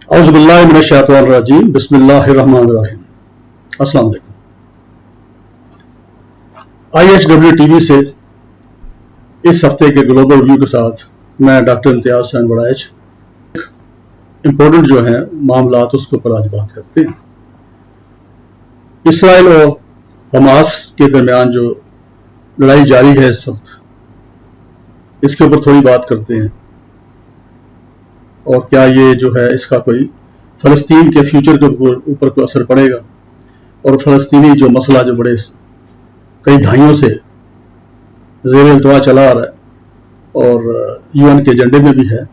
औज़ु बिल्लाहि मिनश शैतानिर रजीम बिस्मिल्लाहिर रहमानिर रहीम। अस्सलाम वालेकुम। IHW टीवी से इस हफ्ते के ग्लोबल व्यू के साथ मैं डॉक्टर इम्तियाज हुसैन बड़ाइच इम्पोर्टेंट जो है मामलात उसके ऊपर आज बात करते हैं। इसराइल और हमास के दरमियान जो लड़ाई जारी है इस वक्त, इसके ऊपर थोड़ी बात करते हैं और क्या ये जो है इसका कोई फ़लस्तीन के फ्यूचर के ऊपर कोई असर पड़ेगा और फ़लस्तीनी जो मसला जो बड़े कई दहाइयों से ज़ेर इल्तवा चला आ रहा है और UN के एजेंडे में भी है,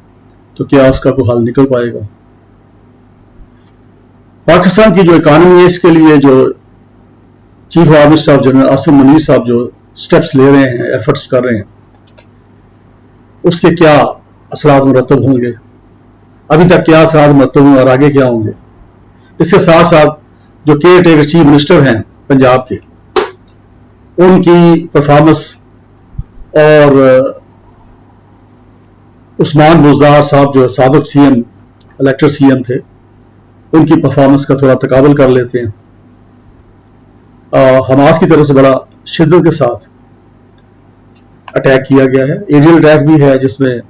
तो क्या उसका कोई हल निकल पाएगा। पाकिस्तान की जो इकानमी है, इसके लिए जो chief of army staff general Asim Munir साहब जो स्टेप्स ले रहे हैं, एफर्ट्स कर रहे हैं, उसके क्या असरात मुरतब होंगे, अभी तक क्या असरात मुरतब हुए और आगे क्या होंगे। इसके साथ साथ जो केयर टेकर चीफ मिनिस्टर हैं पंजाब के, उनकी परफॉर्मेंस और उस्मान बुज़दार साहब जो साबिक CM इलेक्टेड CM थे, उनकी परफॉर्मेंस का थोड़ा तकाबल कर लेते हैं। हमास की तरफ से बड़ा शिद्दत के साथ अटैक किया गया है, एरियल अटैक भी है जिसमें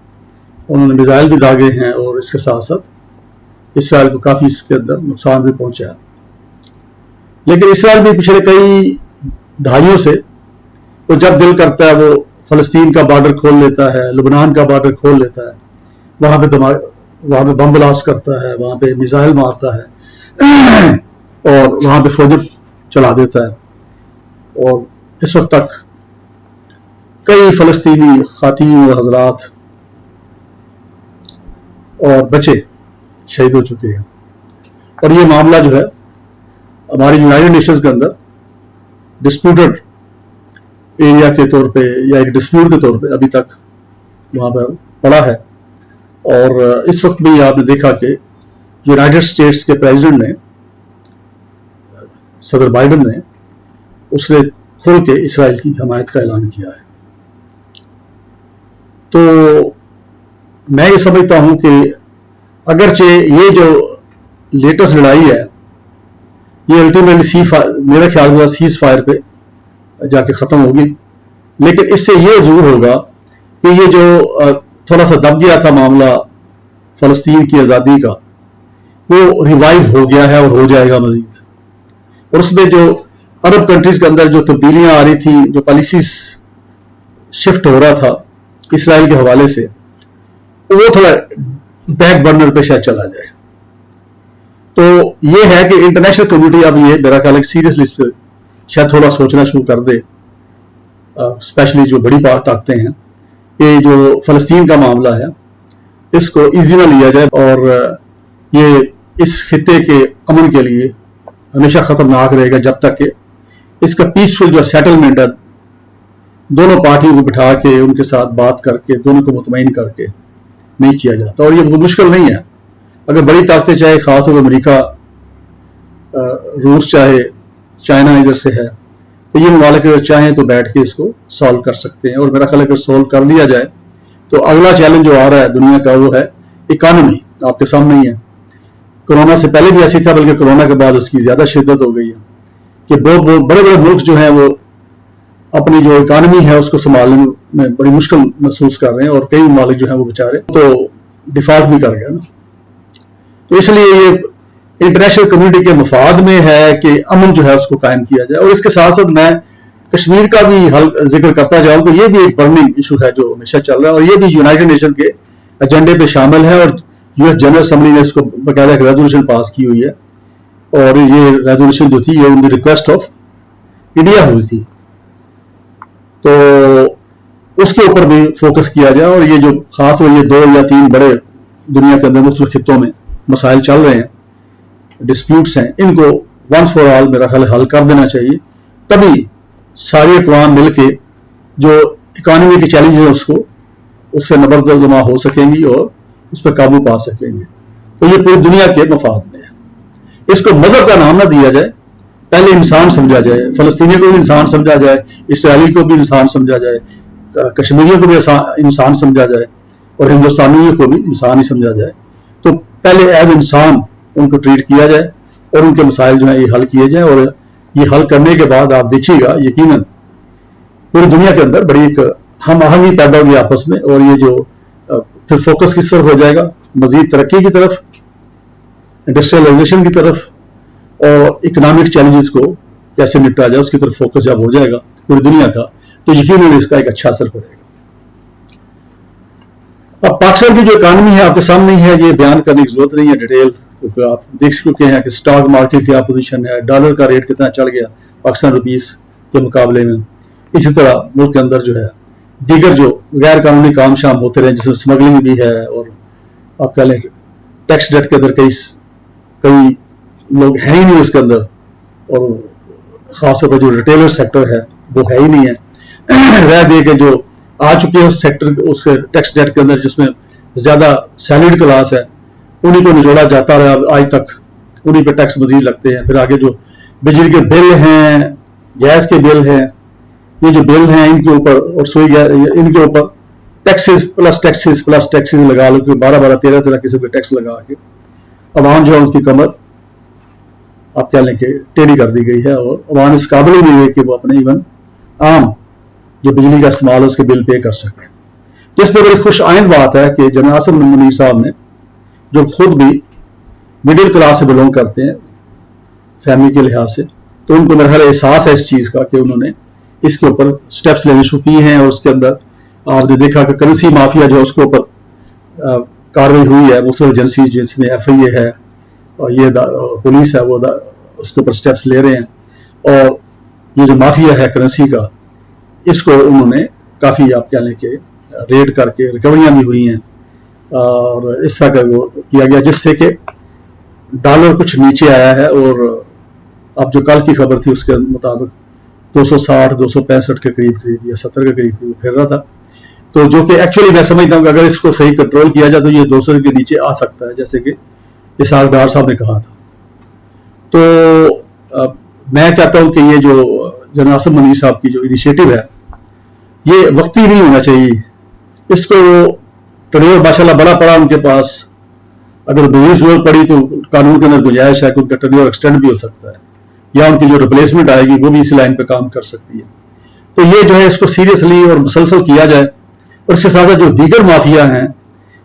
उन्होंने मिसाइल भी दागे हैं और इसके साथ साथ इसराइल को काफ़ी इसके अंदर नुकसान भी पहुंचा है। लेकिन इसराइल भी पिछले कई दहाइयों से वो जब दिल करता है वो फ़लस्तीन का बॉर्डर खोल लेता है, लुबनान का बॉर्डर खोल लेता है, वहाँ पे बम ब्लास्ट करता है, वहाँ पे मिसाइल मारता है और वहाँ पे फौज चला देता है। और इस वक्त तक कई फ़लस्तीनी ख़ातीन और हज़रात और बच्चे शहीद हो चुके हैं। और ये मामला जो है हमारी यूनाइटेड नेशंस के अंदर डिस्प्यूटेड एरिया के तौर पे या एक डिस्प्यूट के तौर पे अभी तक वहाँ पर पड़ा है। और इस वक्त भी आपने देखा कि यूनाइटेड स्टेट्स के प्रेसिडेंट ने, सदर बाइडन ने, उसने खुल के इसराइल की हमायत का ऐलान किया है। तो मैं ये समझता हूं कि अगरचे ये जो लेटेस्ट लड़ाई है ये अल्टीमेटली मेरा ख्याल हुआ सीज फायर पे जाके खत्म होगी, लेकिन इससे ये जरूर होगा कि ये जो थोड़ा सा दब गया था मामला फ़लस्तीन की आज़ादी का, वो रिवाइव हो गया है और हो जाएगा मजीद। और उसमें जो अरब कंट्रीज के अंदर जो तब्दीलियां आ रही थी, जो पॉलिसीज शिफ्ट हो रहा था इसराइल के हवाले से, वो थोड़ा बैक बर्नर पे शायद चला जाए। तो ये है कि इंटरनेशनल कम्युनिटी अब ये मेरा ख्याल है सीरियसली इस पर शायद थोड़ा सोचना शुरू कर दे, स्पेशली जो बड़ी ताकतें हैं, कि जो फ़लस्तीन का मामला है इसको इजी ना लिया जाए और ये इस खित्ते के अमन के लिए हमेशा खतरनाक रहेगा जब तक कि इसका पीसफुल जो सेटलमेंट है, दोनों पार्टियों को बिठा के उनके साथ बात करके दोनों को मुतमईन करके नहीं किया जाता। और ये मुश्किल नहीं है। अगर बड़ी ताकतें चाहे, खासतौर पर अमेरिका, रूस, चाहे चाइना इधर से है, तो ये ममालिक अगर चाहें तो बैठ के इसको सॉल्व कर सकते हैं। और मेरा ख्याल अगर सॉल्व कर लिया जाए तो अगला चैलेंज जो आ रहा है दुनिया का वो है इकानमी। आपके सामने ही है, कोरोना से पहले भी ऐसी था, बल्कि कोरोना के बाद उसकी ज्यादा शिद्दत हो गई है कि बहुत बड़े बड़े मुल्क जो हैं वो अपनी जो इकानमी है उसको संभालने में बड़ी मुश्किल महसूस कर रहे हैं और कई ममालिक जो हैं वो बेचारे तो डिफॉल्ट भी कर गए ना। तो इसलिए ये इंटरनेशनल कम्युनिटी के मफाद में है कि अमन जो है उसको कायम किया जाए। और इसके साथ साथ मैं कश्मीर का भी जिक्र करता जाऊं तो ये भी एक बर्निंग इशू है जो हमेशा चल रहा है और ये भी यूनाइटेड नेशन के एजेंडे पे शामिल है। और US जनरल असेंबली ने इसको बकायदा एक रेजोल्यूशन पास की हुई है और ये रेजोल्यूशन जो थी ये उनकी रिक्वेस्ट ऑफ इंडिया हुई थी, तो उसके ऊपर भी फोकस किया जाए। और ये जो खास ये 2 या 3 बड़े दुनिया के अंदर मुख्तलिफ खित्तों में मसाइल चल रहे हैं, डिस्प्यूट्स हैं, इनको वंस फॉर ऑल मेरा ख्याल हल कर देना चाहिए। तभी सारी अक़वाम मिलके जो इकानमी के चैलेंज है उससे नबरदमा हो सकेंगी और उस पर काबू पा सकेंगे। तो ये पूरी दुनिया के मफाद में है। इसको मजहब का नाम ना दिया जाए, पहले इंसान समझा जाए, फलस्तीनी को भी इंसान समझा जाए, इसराइली को भी इंसान समझा जाए, कश्मीरियों को भी इंसान समझा जाए और हिंदुस्तानियों को भी इंसान ही समझा जाए। तो पहले एज इंसान उनको ट्रीट किया जाए और उनके मसाइल जो है ये हल किए जाए, और ये हल करने के बाद आप देखिएगा यकीनन पूरी दुनिया के अंदर बड़ी एक हम आहंगी पैदा होगी आपस में, और ये जो फिर फोकस किस तरफ हो जाएगा, मजीद तरक्की की तरफ, इंडस्ट्रियलाइजेशन की तरफ, और इकोनॉमिक चैलेंजेस को कैसे निपटा जाए उसकी तरफ फोकस जब हो जाएगा पूरी दुनिया का, तो यकीनन इसका एक अच्छा असर पड़ेगा। अब पाकिस्तान की जो इकानमी है आपके सामने है, ये बयान करने की जरूरत नहीं है डिटेल, क्योंकि आप देख चुके हैं कि स्टॉक मार्केट क्या पोजीशन है, डॉलर का रेट कितना चढ़ गया पाकिस्तान रुपीस के मुकाबले में। इसी तरह मुल्क के अंदर जो है दीगर जो गैर कानूनी काम शाम होते रहे, जिसमें स्मगलिंग भी है, और आप कह लें टैक्स डेट के अंदर कई लोग हैं ही नहीं उसके अंदर, और खासतौर पर जो रिटेलर सेक्टर है वो है ही नहीं है। रह दे के जो आ चुके हैं उस सेक्टर उस टैक्स डेट के अंदर जिसमें ज्यादा सैलरीड क्लास है, उन्हीं को निचोड़ा जाता रहा आज तक, उन्हीं पे टैक्स मजीद लगते हैं। फिर आगे जो बिजली के बिल हैं, गैस के बिल हैं, ये जो बिल हैं इनके ऊपर और इनके ऊपर टैक्सेस प्लस टैक्सेस लगा लो कि 12 13 किस्म के टैक्स लगा के अवाम जो है उसकी कमर आप कह लें कि टेढ़ी कर दी गई है, और अवाम इस काबिल ही नहीं है कि वो अपने इवन आम जो बिजली का इस्तेमाल है उसके बिल पे कर सके। जिस पर बड़ी खुश आइंद बात है कि जनरल आसिम मुनीर साहब ने, जो खुद भी मिडिल क्लास से बिलोंग करते हैं फैमिली के लिहाज से, तो उनको मेरा ख्याल एहसास है इस चीज का कि उन्होंने इसके ऊपर स्टेप्स लेने शुरू किए हैं, और उसके अंदर आपने देखा कि करेंसी माफिया जो है उसके ऊपर कार्रवाई हुई है, मुख्तलिफ एजेंसी जिसमें FIA है और ये पुलिस है वो उसके ऊपर स्टेप्स ले रहे हैं, और ये जो माफिया है करेंसी का इसको उन्होंने काफी आप कह लें कि रेड करके रिकवरियां भी हुई हैं, और इस तरह का वो किया गया जिससे कि डॉलर कुछ नीचे आया है। और अब जो कल की खबर थी उसके मुताबिक 260 265 के करीब या 70 के करीब फिर रहा था, तो जो कि एक्चुअली मैं समझता हूँ कि अगर इसको सही कंट्रोल किया जाए तो ये 200 के नीचे आ सकता है, जैसे कि इसहाक डार साहब ने कहा था। तो मैं कहता हूं कि ये जो जनरल आसिम मुनीर साहब की जो इनिशिएटिव है ये वक्ती नहीं होना चाहिए, इसको टर्नओवर माशाल्लाह बड़ा पड़ा उनके पास, अगर बिजनेस जरूरत पड़ी तो कानून के अंदर गुंजाइश है कि उनका टर्नओवर एक्सटेंड भी हो सकता है, या उनकी जो रिप्लेसमेंट आएगी वो भी इसी लाइन पे काम कर सकती है। तो ये जो है इसको सीरियसली और मुसलसल किया जाए, और इसके साथ साथ जो दीगर माफिया हैं,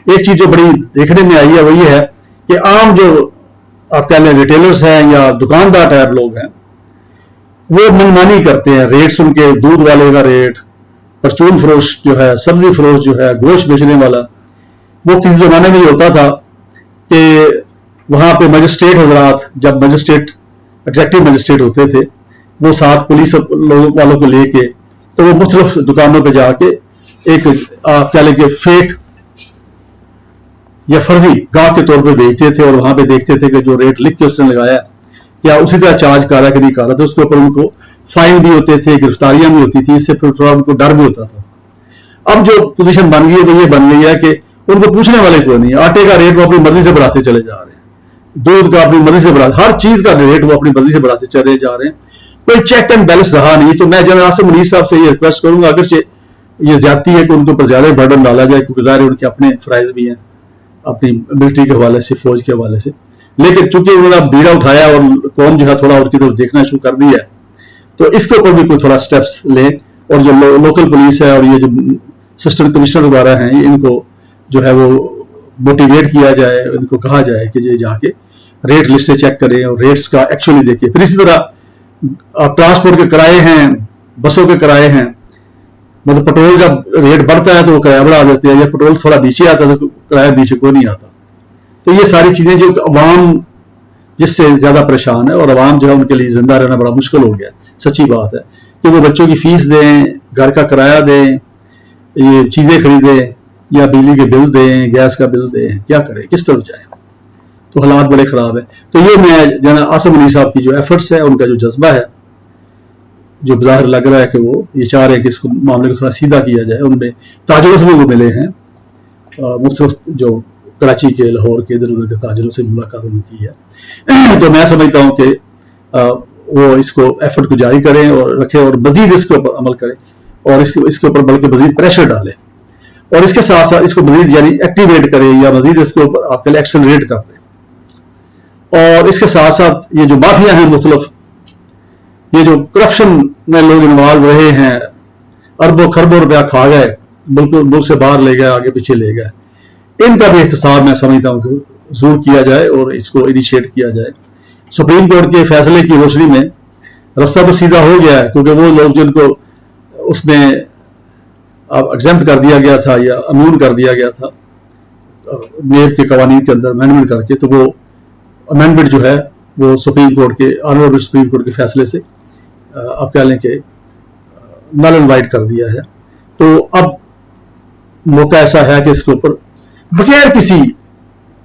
एक चीज जो बड़ी देखने में आई है वो ये है कि आम जो आप कह लें रिटेलर्स हैं या दुकानदार टाइप लोग हैं वो मनमानी करते हैं, रेट सुन के दूध वाले का रेट, परचून फरोश जो है, सब्जी फरोश जो है, गोश्त बेचने वाला, वो किसी जमाने में ये होता था कि वहां पे मजिस्ट्रेट हजरात, जब मजिस्ट्रेट एग्जेक्टिव मजिस्ट्रेट होते थे, वो साथ पुलिस लोगों वालों को लेके तो वो मुख्तलिफ दुकानों पे जाके एक आप कह लें कि फेक या फर्जी गाहक के तौर पे बेचते थे, और वहां पे देखते थे कि जो रेट लिख के उसने लगाया क्या उसी तरह चार्ज कर रहा है कि नहीं कर रहा, तो उसके ऊपर उनको फाइन भी होते थे, गिरफ्तारियां भी होती थी, इससे फिर थोड़ा उनको डर भी होता था। अब जो पोजीशन बन गई है वो ये बन गई है कि उनको पूछने वाले कोई नहीं, आटे का रेट वो अपनी मर्जी से बढ़ाते चले जा रहे हैं, दूध का अपनी मर्जी से बढ़ाते, हर चीज का रेट वो अपनी मर्जी से बढ़ाते चले जा रहे हैं, कोई चेक एंड बैलेंस रहा नहीं। तो मैं जनरल आसिम मुनीर साहब से ये रिक्वेस्ट करूंगा, अगर ये ज्यादती है कि उनके ऊपर ज्यादा बर्डन डाला जाए, क्योंकि ज़ाहिर है उनके अपने फराइज भी हैं अपनी मिलिट्री के हवाले से, फौज के हवाले से, लेकिन चूंकि उन्होंने बीड़ा उठाया और कौम जो है थोड़ा उनकी तरफ देखना शुरू कर दिया है, तो इसके ऊपर भी कोई थोड़ा स्टेप्स लें, और जो लोकल पुलिस है और ये जो असिस्टेंट कमिश्नर वगैरह हैं इनको जो है वो मोटिवेट किया जाए, इनको कहा जाए कि ये जाके रेट लिस्ट से चेक करें और रेट्स का एक्चुअली देखिए। फिर इसी तरह ट्रांसपोर्ट के किराए हैं, बसों के किराए हैं, मतलब पेट्रोल जब रेट बढ़ता है तो वो किराया बढ़ा देते हैं, या पेट्रोल थोड़ा नीचे आता है तो किराया नीचे कोई नहीं आता। तो ये सारी चीजें जो अवाम जिससे ज्यादा परेशान है, और अवाम जो है उनके लिए जिंदा रहना बड़ा मुश्किल हो गया। सच्ची बात है कि वो बच्चों की फीस दें, घर का किराया दें, ये चीजें खरीदें, या बिजली के बिल दें, गैस का बिल दें, क्या करें, किस तरफ जाए, तो हालात बड़े खराब है। तो ये मैं जनरल आसिम मुनीर साहब की जो एफर्ट्स है, उनका जो जज्बा है, जो बाहर लग रहा है कि वो ये चाह रहे हैं कि इसको मामले को थोड़ा सीधा किया जाए, उनमें ताजरों से भी वो मिले हैं, मुख्तलिफ जो कराची के, लाहौर के, इधर उधर के ताजरों से मुलाकात उनकी है। तो मैं समझता हूँ कि वो इसको एफर्ट को जारी करें और रखें, और मजीद इसके ऊपर अमल करें, और इसके ऊपर बल्कि मजीद प्रेशर डालें। اور اس کے ساتھ ساتھ اس کو مزید یعنی ایکٹیویٹ کرے یا مزید اس کے اوپر آپ کے لیے ایکسلریٹ کر دیں. اور اس کے ساتھ ساتھ یہ جو مافیا ہیں مختلف، یہ جو کرپشن میں لوگ انوالو رہے ہیں، اربوں خربوں روپیہ کھا گئے، ملک سے باہر لے گئے، آگے پیچھے لے گئے، ان کا بھی احتساب میں سمجھتا ہوں کہ ضرور کیا جائے اور اس کو انیشیٹ کیا جائے. سپریم کورٹ کے فیصلے کی روشنی میں رستہ تو سیدھا ہو گیا ہے، کیونکہ وہ لوگ جن کو اس میں ایگزمپٹ کر دیا گیا تھا یا امیون کر دیا گیا تھا نیب کے قوانین کے اندر امینڈمنٹ کر کے، تو وہ امینڈمنٹ جو ہے وہ سپریم کورٹ کے آنریبل سپریم کورٹ کے فیصلے سے آپ کہہ لیں کہ نل اینڈ وائڈ کر دیا ہے. تو اب موقع ایسا ہے کہ اس کے اوپر بغیر کسی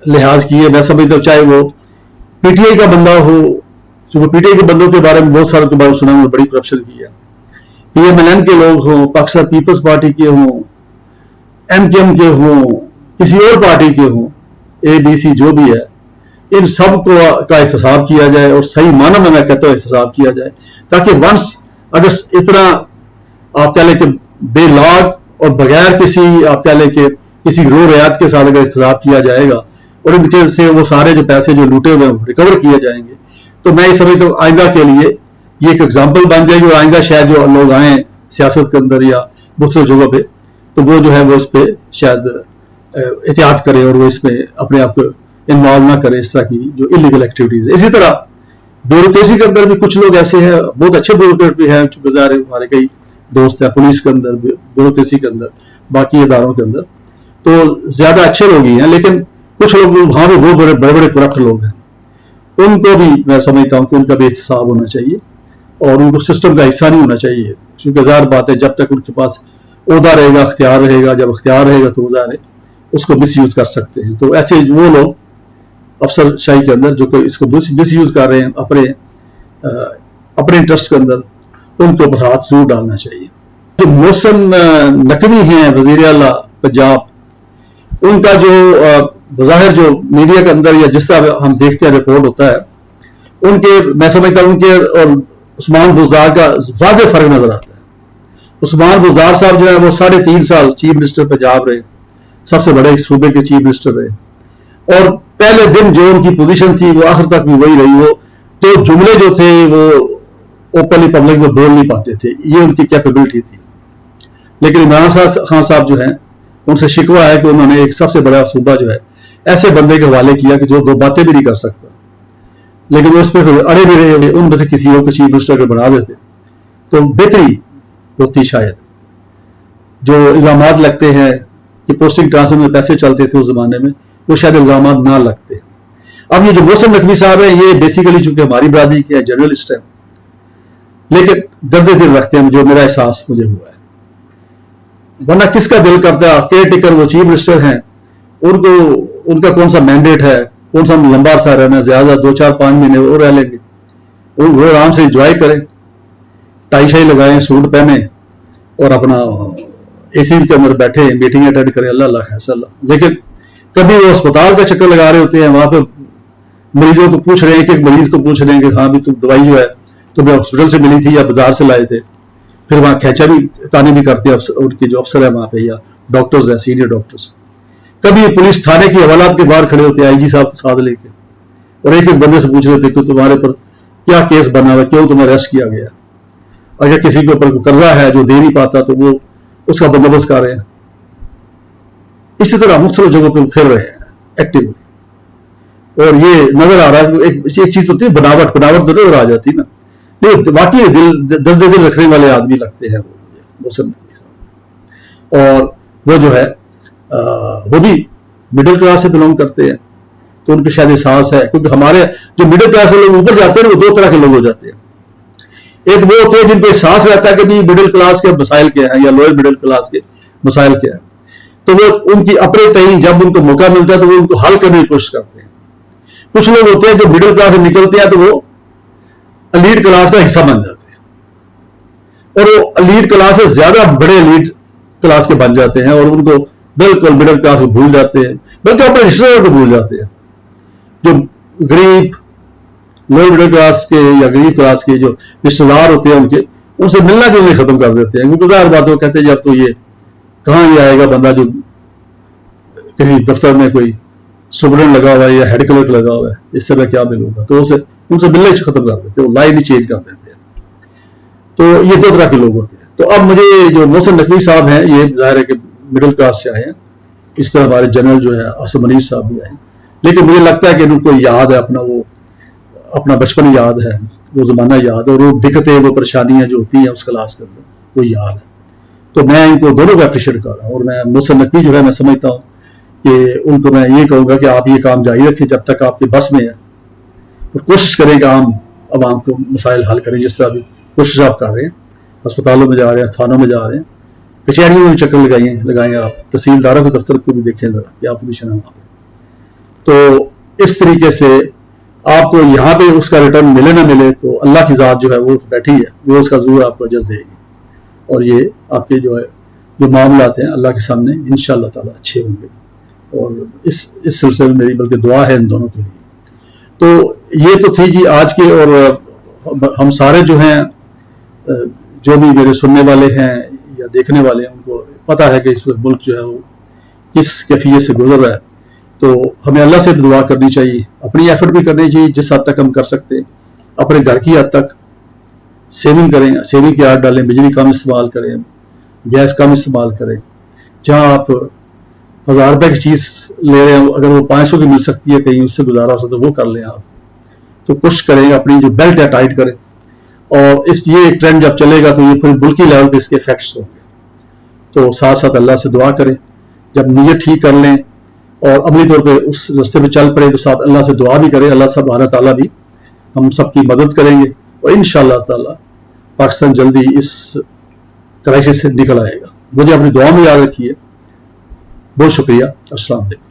لحاظ کیے، میں سمجھتا ہوں چاہے وہ پی ٹی آئی کا بندہ ہو، جو پی ٹی آئی کے بندوں کے بارے میں بہت سارے کے بارے میں سنا ہوں، بڑی کرپشن کی ہے، پی ایم ایل این کے لوگ ہوں، پاکستان پیپلز پارٹی کے ہوں، ایم کے ایم کے ہوں، کسی اور پارٹی کے ہوں، اے بی سی جو بھی ہے، ان سب کو کا احتساب کیا جائے اور صحیح معنی میں کہتا ہوں احتساب کیا جائے، تاکہ ونس اگر اتنا آپ کہہ لیں کہ بے لاگ اور بغیر کسی آپ کہہ لیں کہ کسی رو رعایت کے ساتھ اگر احتساب کیا جائے گا اور ان کے سے وہ سارے جو پیسے جو لوٹے ہوئے ریکور کیے جائیں گے، تو میں یہ سمجھتا ہوں آئندہ کے لیے یہ ایک ایگزامپل بن جائے گی، اور آئندہ شاید جو لوگ آئیں سیاست کے اندر یا مختلف جگہوں پہ، تو وہ جو ہے وہ اس پہ شاید احتیاط کرے اور وہ اس میں اپنے آپ کو انوالو نہ کرے اس طرح کی جو انلیگل ایکٹیویٹیز ہے. اسی طرح بیوروکریسی کے اندر بھی کچھ لوگ ایسے ہیں، بہت اچھے بیوروکریٹ بھی ہیں، چونکہ ظاہر ہمارے کئی دوست ہیں پولیس کے اندر، بیوروکریسی کے اندر، باقی اداروں کے اندر، تو زیادہ اچھے لوگ ہی ہیں، لیکن کچھ لوگ وہاں بھی بہت بڑے بڑے کرپٹ لوگ ہیں. ان کو بھی میں سمجھتا ہوں کہ ان کا بھی احتساب ہونا چاہیے اور ان کو سسٹم کا حصہ نہیں ہونا چاہیے، کیونکہ ظاہر بات ہے جب تک ان کے پاس عہدہ رہے گا، اختیار رہے گا، جب اختیار رہے گا تو ظاہر ہے اس کو مس یوز کر سکتے ہیں. تو ایسے وہ لوگ افسر شاہی کے اندر جو کہ اس کو مس یوز کر رہے ہیں اپنے انٹرسٹ کے اندر، ان کے اوپر ہاتھ ضرور ڈالنا چاہیے. جو محسن نقوی ہیں وزیر اعلیٰ پنجاب، ان کا جو بظاہر جو میڈیا کے اندر یا جس طرح ہم دیکھتے ہیں رپورٹ ہوتا ہے، ان کے میں سمجھتا ہوں ان کے اور عثمان بزدار کا واضح فرق نظر آتا ہے. عثمان بزدار صاحب جو ہے وہ 3.5 سال چیف منسٹر پنجاب رہے، سب سے بڑے صوبے کے چیف منسٹر رہے، اور پہلے دن جو ان کی پوزیشن تھی وہ آخر تک بھی وہی رہی. وہ تو جملے جو تھے وہ اوپنلی پبلک میں بول نہیں پاتے تھے، یہ ان کی کیپیبلٹی تھی. لیکن عمران خان صاحب جو ہیں ان سے شکوہ ہے کہ انہوں نے ایک سب سے بڑا صوبہ جو ہے ایسے بندے کے حوالے کیا کہ جو 2 باتیں بھی نہیں کر سکتا، لیکن وہ اس پہ اڑے بھی رہے، ان میں سے کسی اور کو چیف منسٹر کو بنا دیتے تو بہتری ہوتی. شاید جو الزامات لگتے ہیں کہ پوسٹنگ ٹرانسفر میں پیسے چلتے تھے اس زمانے میں، وہ شاید الزامات نہ لگتے. اب یہ جو محسن نقوی صاحب ہیں یہ بیسیکلی چونکہ ہماری برادری کے جرنلسٹ ہیں، لیکن درد دل رکھتے ہیں، جو میرا احساس مجھے ہوا ہے. ورنہ کس کا دل کرتا ہے، کیئر ٹیکر وہ چیف منسٹر ہیں، ان کا کون سا مینڈیٹ ہے، کون سا لمبا عرصہ رہنا، زیادہ 2-4-5 مہینے اور رہ لیں گے، وہ آرام سے انجوائے کریں، ٹائی شائی لگائیں، سوٹ پہنے اور اپنا اے سی کے اندر بیٹھے میٹنگ اٹینڈ کریں، اللہ اللہ خیر اللہ. لیکن کبھی وہ اسپتال کا چکر لگا رہے ہوتے ہیں، وہاں پہ مریضوں کو پوچھ رہے ہیں کہ ایک مریض کو پوچھ رہے ہیں کہ ہاں بھی تم دوائی جو ہے تمہیں ہاسپٹل سے ملی تھی یا بازار سے لائے تھے. پھر وہاں کھینچا بھی تانے بھی کرتے ہیں ان کے جو افسر ہیں وہاں پہ یا ڈاکٹرز ہیں، سینئر ڈاکٹرز. کبھی پولیس تھانے کی حوالات کے باہر کھڑے ہوتے ہیں آئی جی صاحب ساتھ لے کے، اور ایک بندے سے پوچھ رہے تھے کہ تمہارے پر کیا کیس بنا ہوا، کیوں تمہیں اریسٹ کیا گیا. اگر کسی کے اوپر قرضہ ہے جو دے نہیں پاتا تو وہ اس کا بندوبست کر رہے ہیں. اسی طرح مختلف جگہوں پہ پھر رہے ہیں ایکٹیولی، اور یہ نظر آ رہا ہے ایک چیز تو بناوٹ ضرور آ جاتی نا. نہیں واقعی درد دل رکھنے والے آدمی لگتے ہیں وہ، اور وہ جو ہے وہ بھی مڈل کلاس سے بلونگ کرتے ہیں، تو ان کے شاید احساس ہے، کیونکہ ہمارے جو مڈل کلاس سے لوگ اوپر جاتے ہیں وہ 2 طرح کے لوگ ہو جاتے ہیں. ایک وہ ہوتے ہیں جن کو احساس رہتا ہے کہ بھی مڈل کلاس کے مسائل کیا ہیں یا لوئر مڈل کلاس کے مسائل کیا ہیں، تو وہ ان کی اپنے تعین جب ان کو موقع ملتا ہے تو وہ ان کو حل کرنے کی کوشش کرتے ہیں. کچھ لوگ ہوتے ہیں جو مڈل کلاس سے نکلتے ہیں تو وہ ایلیٹ کلاس کا حصہ بن جاتے ہیں، اور وہ ایلیٹ کلاس سے زیادہ بڑے ایلیٹ کلاس کے بن جاتے ہیں، اور ان کو بالکل مڈل کلاس کو بھول جاتے ہیں، بلکہ اپنے رشتے داروں کو بھول جاتے ہیں. جو غریب لوئر مڈل کلاس کے یا غریب کلاس کے جو رشتے دار ہوتے ہیں ان سے ملنا جلنا ختم کر دیتے ہیں، کیونکہ ظاہر بات وہ کہتے ہیں جب تو یہ کہاں یہ آئے گا بندہ جو کسی دفتر میں کوئی سپرنٹ لگا ہوا ہے یا ہیڈ کلرک لگا ہوا ہے، اس سے میں کیا ملوں گا؟ تو ان سے ملنے ختم کر دیتے، وہ لائن ہی چینج کر دیتے ہیں۔ تو یہ 2 طرح کے لوگ ہوتے ہیں۔ تو اب مجھے جو محسن نقوی صاحب ہیں، یہ ظاہر ہے کہ مڈل کلاس سے آئے ہیں، اس طرح ہمارے جنرل جو ہے آصف منیر صاحب بھی آئے ہیں، لیکن مجھے لگتا ہے کہ ان کو یاد ہے اپنا بچپن یاد ہے، وہ زمانہ یاد ہے، اور وہ دقتیں، وہ پریشانیاں جو ہوتی ہیں اس کلاس کے اندر وہ یاد ہے۔ تو میں ان کو دونوں کو اپریشیٹ کر رہا ہوں، اور میں محسن نقوی جو ہے میں سمجھتا ہوں کہ ان کو میں یہ کہوں گا کہ آپ یہ کام جاری رکھیں جب تک آپ کے بس میں ہے، اور کوشش کریں کہ عوام کو مسائل حل کریں، جس طرح بھی کوشش آپ کر رہے ہیں، ہسپتالوں میں جا رہے ہیں، تھانوں میں جا رہے ہیں، کچہریوں میں بھی چکر لگائیں آپ، تحصیلداروں کے دفتر کو بھی دیکھیں ذرا کیا پوزیشن ہے وہاں پہ۔ تو اس طریقے سے آپ کو یہاں پہ اس کا ریٹرن ملے نہ ملے، تو اللہ کی ذات جو ہے وہ بیٹھی ہے، وہ اس کا ضرور آپ کو اجر دے گی، اور یہ آپ کے جو معاملات ہیں اللہ کے سامنے انشاءاللہ تعالیٰ اچھے ہوں گے۔ اور اس سلسلے میں میری بلکہ دعا ہے ان دونوں کے لیے۔ تو یہ تو تھی جی آج کے، اور ہم سارے جو ہیں، جو بھی میرے سننے والے ہیں یا دیکھنے والے ہیں، ان کو پتہ ہے کہ اس وقت ملک جو ہے وہ کس کیفیت سے گزر رہا ہے۔ تو ہمیں اللہ سے دعا کرنی چاہیے، اپنی ایفرٹ بھی کرنی چاہیے جس حد تک ہم کر سکتے ہیں، اپنے گھر کی حد تک سیونگ کریں، سیونگ کی عادت ڈالیں، بجلی کم استعمال کریں، گیس کم استعمال کریں۔ جہاں آپ 1000 روپے کی چیز لے رہے ہیں، اگر وہ 500 کی مل سکتی ہے کہیں، اس سے گزارا ہو سکتا ہے وہ کر لیں آپ۔ تو کوشش کریں اپنی جو بیلٹ ہے ٹائٹ کریں، اور یہ ٹرینڈ جب چلے گا تو یہ پوری ملکی لیول پہ اس کے افیکٹس ہوں گے۔ تو ساتھ ساتھ اللہ سے دعا کریں، جب نیت ٹھیک کر لیں اور عملی طور پہ اس راستے پہ چل پڑے، تو ساتھ اللہ سے دعا بھی کریں، اللہ سبحانہ تعالیٰ بھی ہم سب کی مدد کریں گے، اور انشاءاللہ تعالیٰ پاکستان جلدی اس کرائسس سے نکل آئے گا۔ مجھے اپنی دعا میں یاد رکھیے۔ بہت شکریہ، السلام علیکم۔